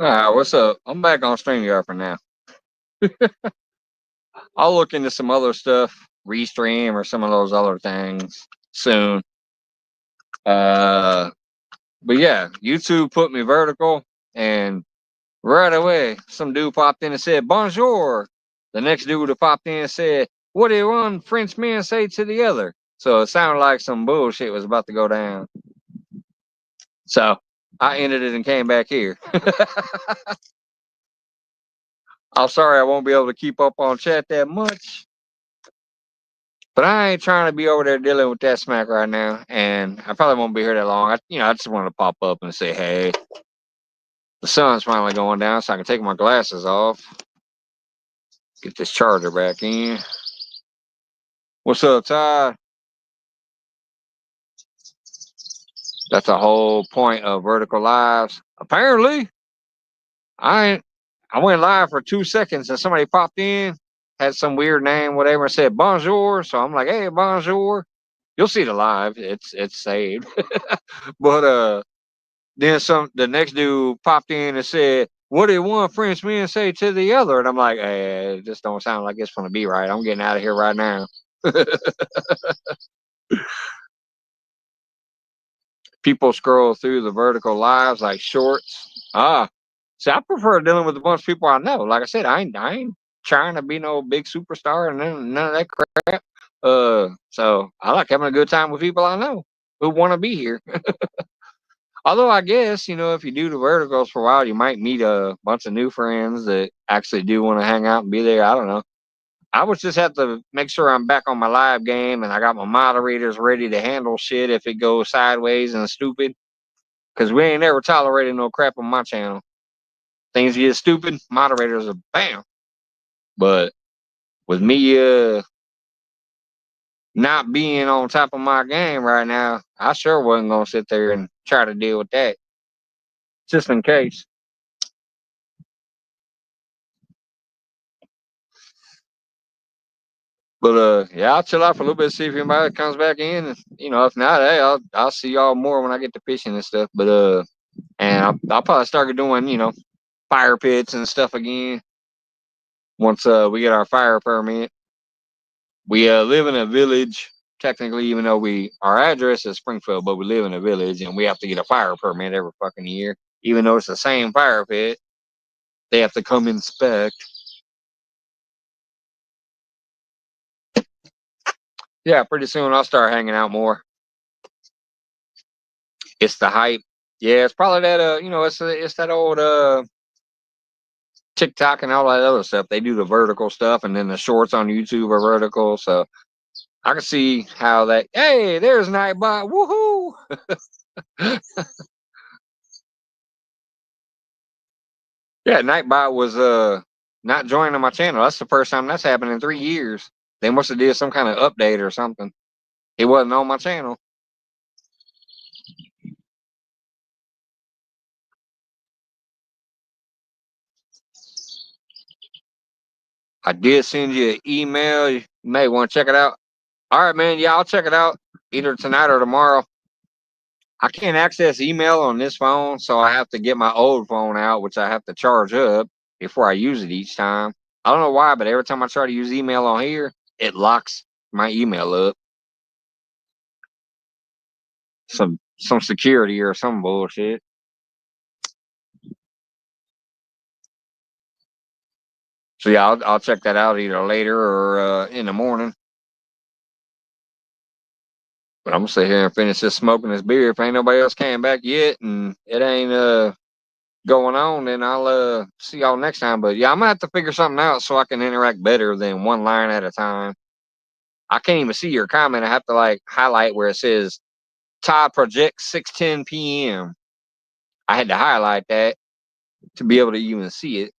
What's up? I'm back on StreamYard for now. I'll look into some other stuff, Restream or some of those other things soon. Uh, but yeah, YouTube put me vertical, and right away, some dude popped in and said, Bonjour. The next dude that popped in said, What did one French man say to the other? So it sounded like some bullshit was about to go down. So I ended it and came back here. I'm sorry I won't be able to keep up on chat that much. But I ain't trying to be over there dealing with that smack right now, and I probably won't be here that long. I just want to pop up and say, hey, the sun's finally going down, so I can take my glasses off, get this charger back in. What's up, Todd? That's the whole point of vertical lives. Apparently, I ain't. I went live for 2 seconds, and somebody popped in, had some weird name, whatever, and said bonjour. So I'm like, hey, bonjour. You'll see the live. It's saved, but then the next dude popped in and said, What did one French man say to the other? And I'm like, hey, it just don't sound like it's gonna be right. I'm getting out of here right now. People scroll through the vertical lives like shorts. See, I prefer dealing with a bunch of people I know. Like I said, I ain't trying to be no big superstar and none of that crap. So I like having a good time with people I know who want to be here. Although I guess, if you do the verticals for a while, you might meet a bunch of new friends that actually do want to hang out and be there. I don't know. I would just have to make sure I'm back on my live game and I got my moderators ready to handle shit if it goes sideways and stupid. Because we ain't ever tolerated no crap on my channel. Things get stupid, moderators are bam. But with me not being on top of my game right now, I sure wasn't going to sit there and try to deal with that. Just in case. But yeah, I'll chill out for a little bit, see if anybody comes back in. And, if not, hey, I'll see y'all more when I get to fishing and stuff. But and I'll probably start doing fire pits and stuff again once we get our fire permit. We live in a village technically, even though our address is Springfield, but we live in a village and we have to get a fire permit every fucking year, even though it's the same fire pit. They have to come inspect. Yeah, pretty soon I'll start hanging out more. It's the hype. Yeah, it's probably that it's that old TikTok and all that other stuff. They do the vertical stuff and then the shorts on YouTube are vertical. So I can see how that hey, there's Nightbot. Woohoo. Yeah, Nightbot was not joining my channel. That's the first time that's happened in 3 years. They must have did some kind of update or something. He wasn't on my channel. I did send you an email. You may want to check it out. All right, man. Yeah, I'll check it out either tonight or tomorrow. I can't access email on this phone, so I have to get my old phone out, which I have to charge up before I use it each time. I don't know why, but every time I try to use email on here, it locks my email up. Some security or some bullshit. So yeah, I'll check that out either later or in the morning. But I'm gonna sit here and finish this smoking this beer. If ain't nobody else came back yet and it ain't going on, then I'll see y'all next time. But yeah, I'm gonna have to figure something out so I can interact better than one line at a time. I can't even see your comment. I have to like highlight where it says Todd Project 6:10 p.m. I had to highlight that to be able to even see it.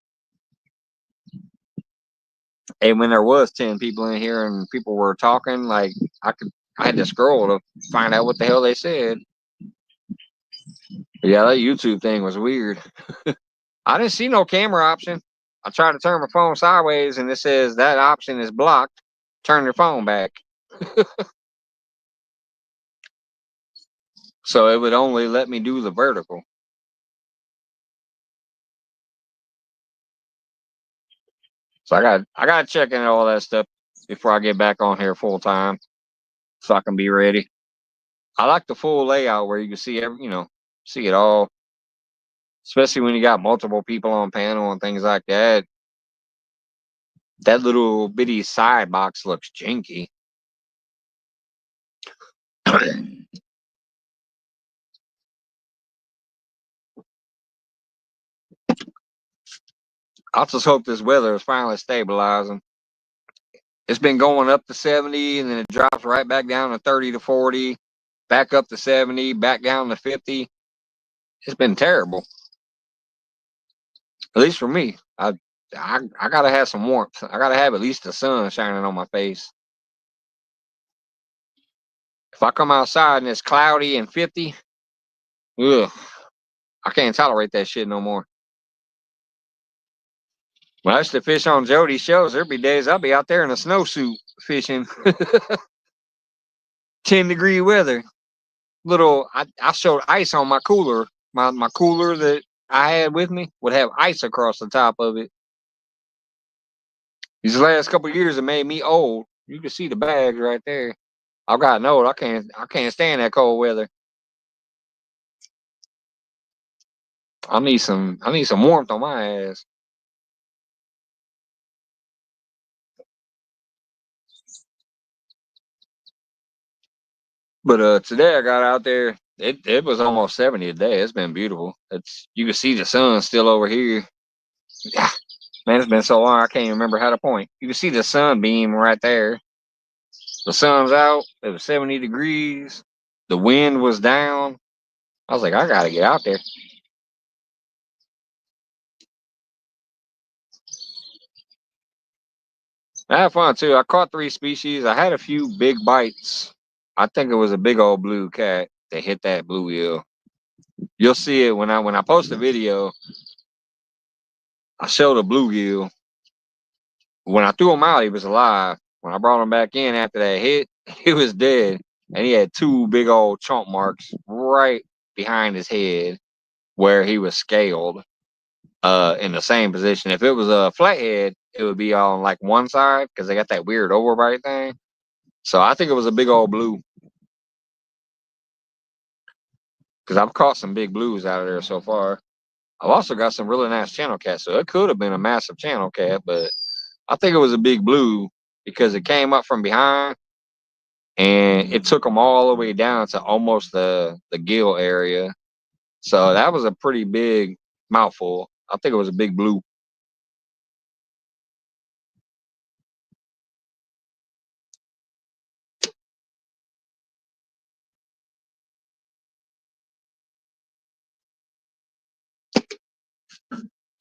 And when there was 10 people in here and people were talking, like I had to scroll to find out what the hell they said. But yeah, that YouTube thing was weird. I didn't see no camera option. I tried to turn my phone sideways and it says that option is blocked. Turn your phone back. So it would only let me do the vertical. So I got to check into all that stuff before I get back on here full time, so I can be ready. I like the full layout where you can see see it all, especially when you got multiple people on panel and things like that. That little bitty side box looks janky. I just hope this weather is finally stabilizing. It's been going up to 70 and then it drops right back down to 30 to 40, back up to 70, back down to 50. It's been terrible. At least for me. I gotta have some warmth. I gotta have at least the sun shining on my face. If I come outside and it's cloudy and 50, ugh, I can't tolerate that shit no more. When I used to fish on Jody's shows, there'd be days I'd be out there in a snowsuit fishing. 10-degree weather. I showed ice on my cooler. My cooler that I had with me would have ice across the top of it. These last couple of years have made me old. You can see the bags right there. I've gotten old. I can't stand that cold weather. I need some warmth on my ass. But today I got out there. It was almost 70 a day. It's been beautiful. You can see the sun still over here. Yeah, man, it's been so long I can't even remember how to point. You can see the sunbeam right there. The sun's out. It was 70 degrees. The wind was down. I was like, I gotta get out there. I had fun too. I caught 3 species. I had a few big bites. I think it was a big old blue cat that hit that bluegill. You'll see it when I post the video. I showed a bluegill. When I threw him out, he was alive. When I brought him back in after that hit, he was dead, and he had 2 big old chomp marks right behind his head where he was scaled. In the same position. If it was a flathead, it would be on like one side because they got that weird overbite thing. So I think it was a big old blue because I've caught some big blues out of there so far. I've also got some really nice channel cats, so it could have been a massive channel cat, but I think it was a big blue because it came up from behind and it took them all the way down to almost the gill area. So that was a pretty big mouthful. I think it was a big blue.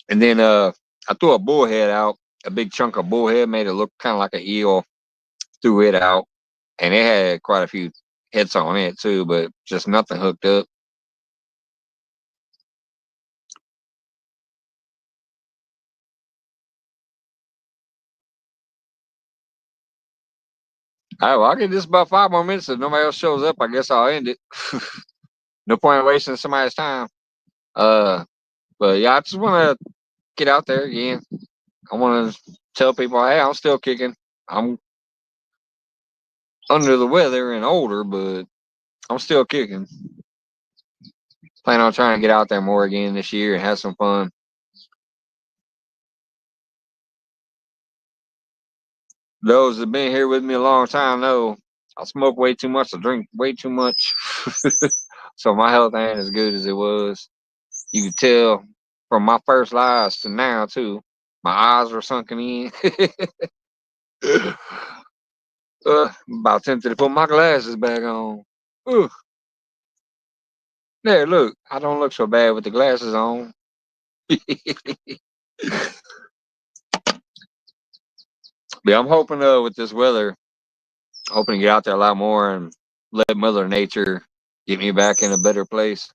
And then I threw a bullhead out, a big chunk of bullhead, made it look kind of like an eel. Threw it out, and it had quite a few hits on it too, but just nothing hooked up. All right, well, I'll give this about 5 more minutes. If nobody else shows up, I guess I'll end it. No point in wasting somebody's time. Uh, but yeah, I just want to get out there again. I want to tell people, hey, I'm still kicking. I'm under the weather and older, but I'm still kicking. Plan on trying to get out there more again this year and have some fun. Those that have been here with me a long time know I smoke way too much. I drink way too much. So my health ain't as good as it was. You can tell from my first lives to now too. My eyes were sunken in. About tempted to put my glasses back on. Ugh. There, look. I don't look so bad with the glasses on. But I'm hoping with this weather, hoping to get out there a lot more and let Mother Nature get me back in a better place.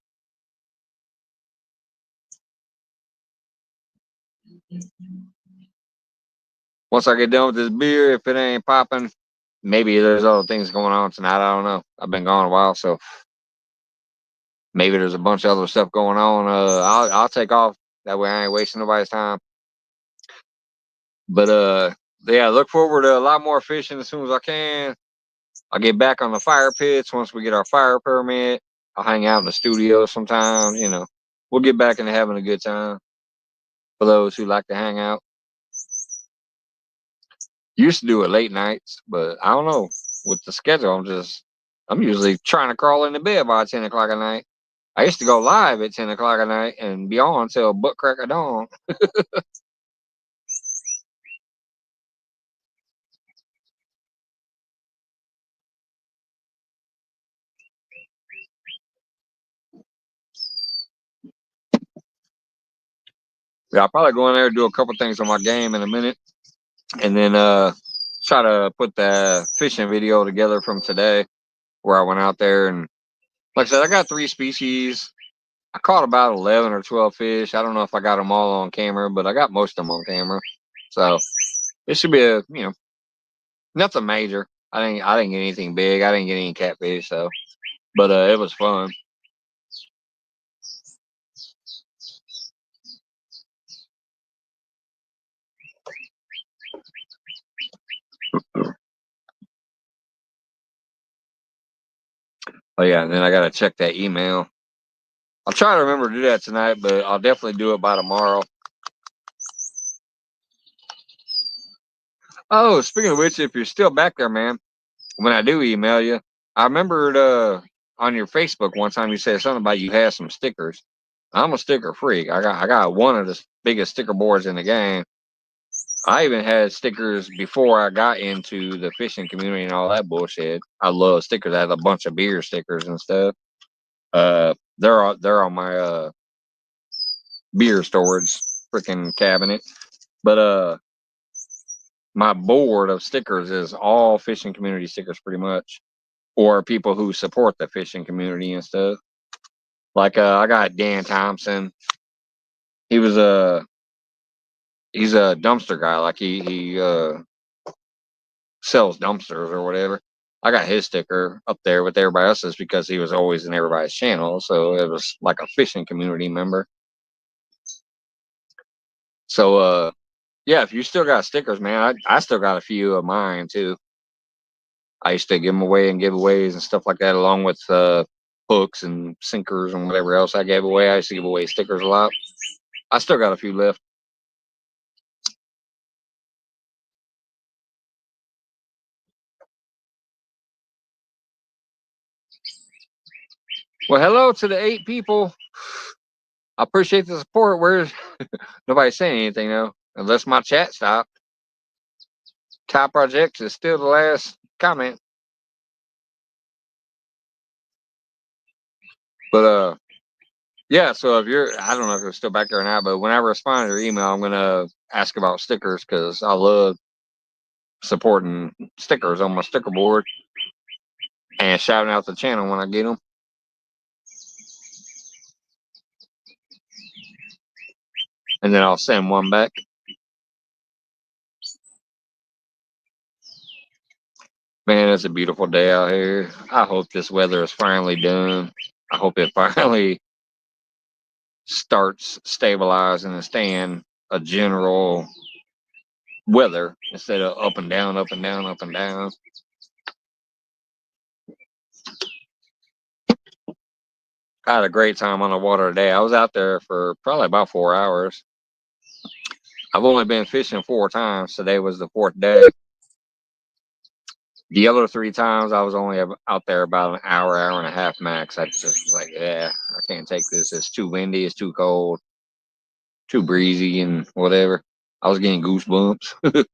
Once I get done with this beer, if it ain't popping, maybe there's other things going on tonight. I don't know. I've been gone a while, so maybe there's a bunch of other stuff going on. I'll take off. That way I ain't wasting nobody's time. But yeah, look forward to a lot more fishing as soon as I can. I'll get back on the fire pits once we get our fire permit. I'll hang out in the studio sometimes. We'll get back into having a good time for those who like to hang out. Used to do it late nights, but I don't know. With the schedule, I'm usually trying to crawl into bed by 10 o'clock at night. I used to go live at 10 o'clock at night and be on until butt crack of dawn. Yeah, I'll probably go in there and do a couple things on my game in a minute, and then try to put the fishing video together from today, where I went out there and, like I said, I got 3 species. I caught about 11 or 12 fish. I don't know if I got them all on camera, but I got most of them on camera. So it should be nothing major. I didn't get anything big. I didn't get any catfish. So, but it was fun. Oh yeah, and then I gotta check that email. I'll try to remember to do that tonight, but I'll definitely do it by tomorrow. Oh, speaking of which, if you're still back there, man, when I do email you, I remembered on your Facebook one time you said something about you had some stickers. I'm a sticker freak. I got one of the biggest sticker boards in the game. I even had stickers before I got into the fishing community and all that bullshit. I love stickers. I had a bunch of beer stickers and stuff. They're on my beer storage freaking cabinet. But my board of stickers is all fishing community stickers pretty much, or people who support the fishing community and stuff. Like I got Dan Thompson. He was he's a dumpster guy. Like he sells dumpsters or whatever. I got his sticker up there with everybody else's because he was always in everybody's channel. So it was like a fishing community member. So yeah, if you still got stickers, man, I still got a few of mine too. I used to give them away in giveaways and stuff like that, along with hooks and sinkers and whatever else I gave away. I used to give away stickers a lot. I still got a few left. Well, hello to the 8 people. I appreciate the support. Where's nobody saying anything though, unless my chat stopped. Top Projects is still the last comment. But yeah, so if you're, I don't know if you're still back there or not, but when I respond to your email, I'm gonna ask about stickers because I love supporting stickers on my sticker board and shouting out the channel when I get them. And then I'll send one back. Man, it's a beautiful day out here. I hope this weather is finally done. I hope it finally starts stabilizing and staying a general weather instead of up and down, up and down, up and down. I had a great time on the water today. I was out there for probably about 4 hours. I've only been fishing 4 times. Today was the fourth day. The other 3 times, I was only out there about an hour, hour and a half max. I just was like, yeah, I can't take this. It's too windy. It's too cold, too breezy, and whatever. I was getting goosebumps.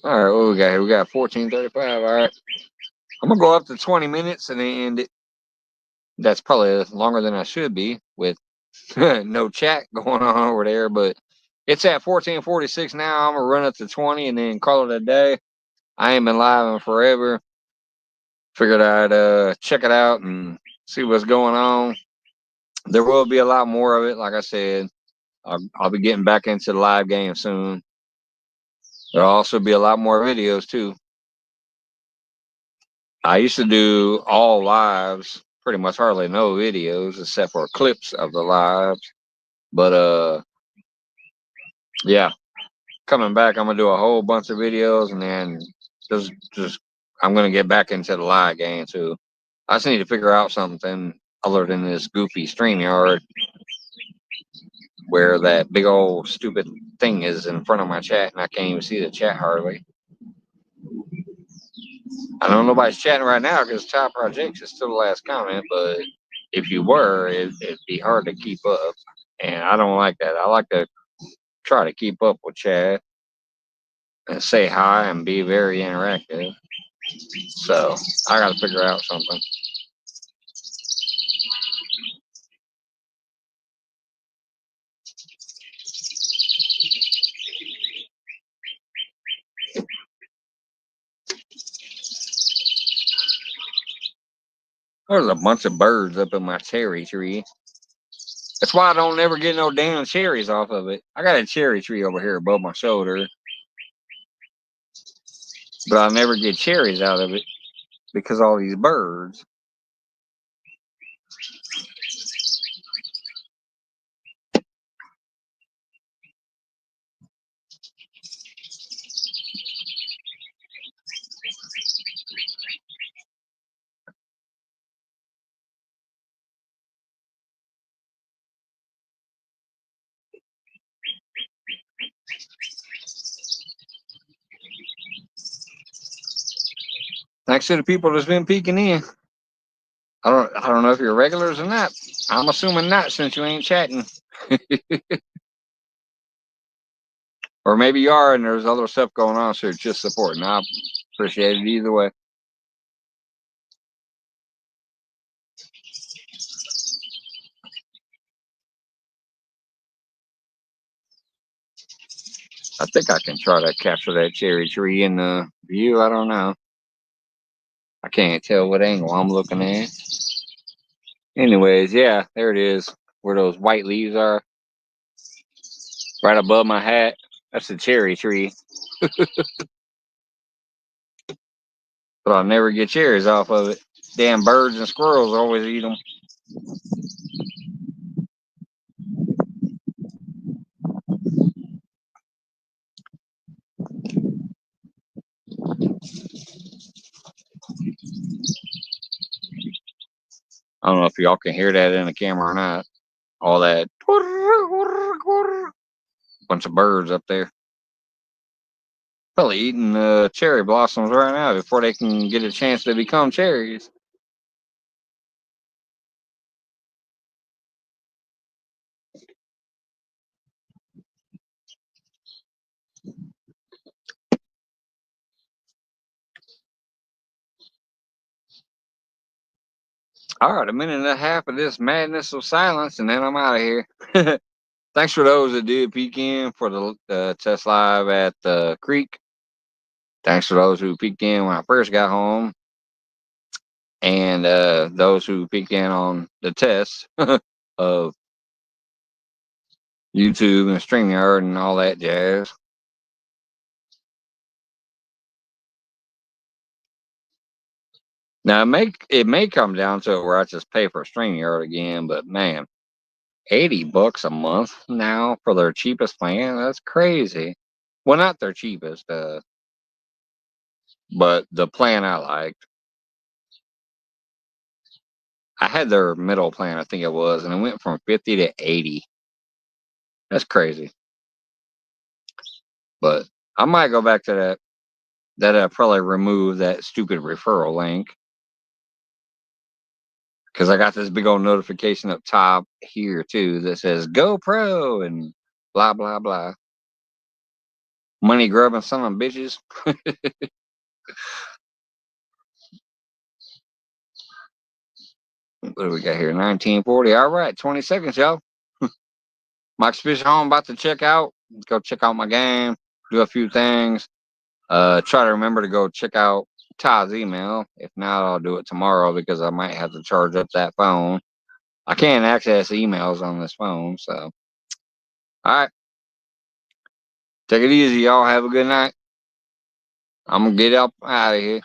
All right, what we got here? We got 14:35. All right, I'm gonna go up to 20 minutes and then end it. That's probably longer than I should be with no chat going on over there, but it's at 14:46 now. I'm gonna run it to 20 and then call it a day. I ain't been live in forever. Figured I'd check it out and see what's going on. There will be a lot more of it. Like I said, I'll be getting back into the live game soon. There'll also be a lot more videos too. I used to do all lives, pretty much hardly no videos except for clips of the lives. But yeah, coming back, I'm gonna do a whole bunch of videos, and then just I'm gonna get back into the live game too. I just need to figure out something other than this goofy StreamYard where that big old stupid thing is in front of my chat, and I can't even see the chat hardly. I know nobody's chatting right now because Child Projects is still the last comment, but if you were, it'd be hard to keep up. And I don't like that. I like to try to keep up with chat and say hi and be very interactive. So I got to figure out something. There's a bunch of birds up in my cherry tree. That's why I don't ever get no damn cherries off of it. I got a cherry tree over here above my shoulder, but I never get cherries out of it because all these birds. Thanks to the people that's been peeking in. I don't know if you're regulars or not. I'm assuming not since you ain't chatting. Or maybe you are and there's other stuff going on, so you're just supporting. I appreciate it either way. I think I can try to capture that cherry tree in the view. I don't know. I can't tell what angle I'm looking at. Anyways, yeah, there it is. Where those white leaves are. Right above my hat. That's the cherry tree. But I'll never get cherries off of it. Damn birds and squirrels always eat them. I don't know if y'all can hear that in the camera or not. All that bunch of birds up there. Probably eating cherry blossoms right now before they can get a chance to become cherries. All right, a minute and a half of this madness of silence, and then I'm out of here. Thanks for those that did peek in for the test live at the creek. Thanks for those who peeked in when I first got home, and those who peeked in on the test of YouTube and StreamYard and all that jazz. Now it may come down to it where I just pay for StreamYard again, but man, $80 a month now for their cheapest plan. That's crazy. Well, not their cheapest, but the plan I liked. I had their middle plan, I think it was, and it went from 50 to 80. That's crazy. But I might go back to that. That probably remove that stupid referral link because I got this big old notification up top here too that says GoPro and blah blah blah. Money grubbing son of bitches. What do we got here? 1940. All right, 20 seconds, y'all. Mike's Fish Home about to check out. Go check out my game. Do a few things. Try to remember to go check out Ty's email. If not, I'll do it tomorrow because I might have to charge up that phone. I can't access emails on this phone, so. All right. Take it easy, y'all. Have a good night. I'm going to get up out of here.